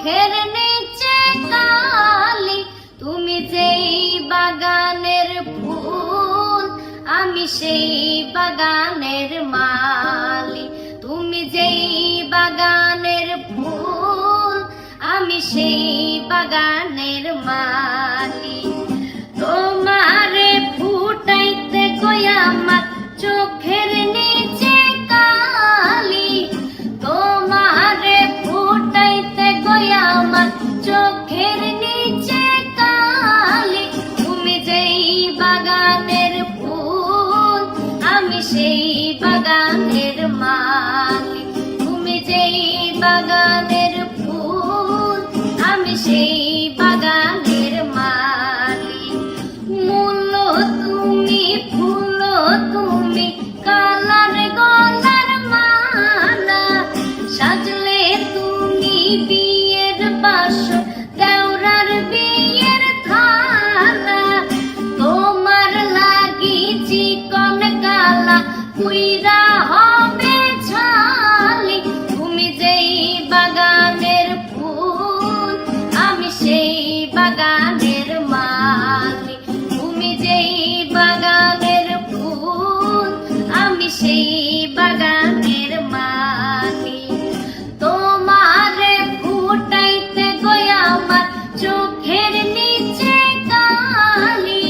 চোখের নিচে কালি, তুমি যেই বাগানের ফুল আমি সেই বাগানের মালি। তুমি যেই বাগানের ফুল আমি সেই বাগানের মালি। তোমারে ফুটাইতে কই আমার চোখের নিচে কালি, তোমারে ফুটাইতে কই আমার চোখের নিচে কালি। তুমি যেই বাগানের ফুল আমি সেই বাগানের মালি। তুমি যেই বাগানের ফুল আমি সেই বাগানের মালি। মূল তুমি, ফুল তুমি, কালার গলার মালা, সাজলে তুমি বিয়ের বাসর, দেওরার বিয়ের থালা। তোমার লাগি চিকন কালা পুইরা হবে ছালি। তুমি যেই বাগানের ফুল আমি সেই বাগানের মালি। তুমি যেই বাগানের ফুল আমি সেই বাগানের মালি। তোমারে ফুটাইতে গই আমার চোখের নিচে কালি,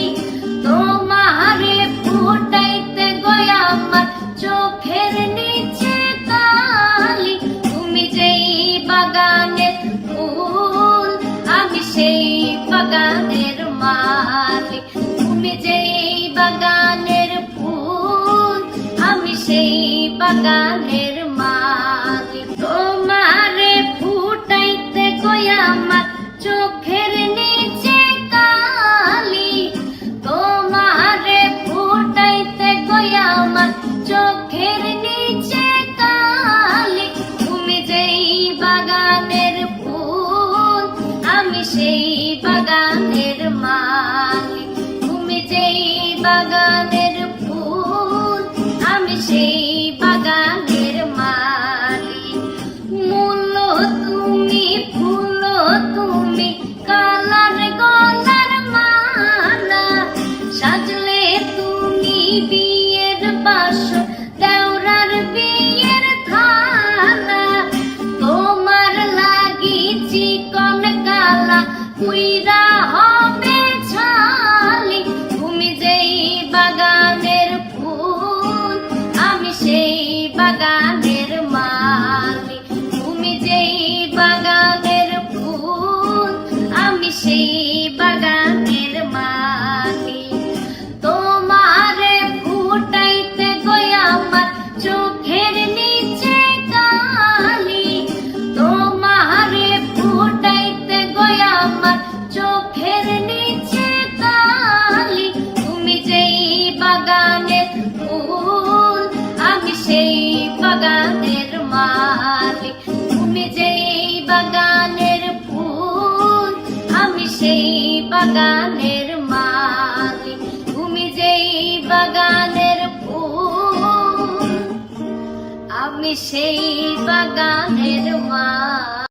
তোমারে ফুটাইতে গই আমার চোখের নিচে কালি। তুমি যেই বাগানের ফুল আমি সেই বাগানের মালি। তুমি যেই বাগানের ফুল আমি সেই বাগানের মালি। তোমারে ফুটাইতে কই আমার চোখের নিচে কালি, তোমারে ফুটাইতে কই আমার চোখের নিচে কালি। তুমি যেই বাগানের ফুল আমি সেই বাগানের মালি। তুমি যেই বাগানের ফুল আমি সেই বাগানের মালি। মূল তুমি, ফুল তুমি, কালার গলার মালা, সাজলে তুমি বিয়ের বাসর, দেওরার বিয়ের থালা। তোমার লাগি চিকন কালা পুইরা হবে ছালি। তুমি যেই বাগানের ফুল আমি সেই বাগানের মালি। তুমি যেই বাগানের ফুল আমি সেই বাগানের মালি। তোমারে ফুটাইতে গই আমার চোখের নিচে কালি, তোমারে ফুটাইতে গই আমার চোখের নিচে কালি। তুমি যেই বাগানের ফুল আমি সেই বাগানের মালি। তুমি যেই বাগানের ফুল আমি সেই বাগানের মালি। তুমি যেই বাগানের ফুল আমি সেই বাগানের মালি।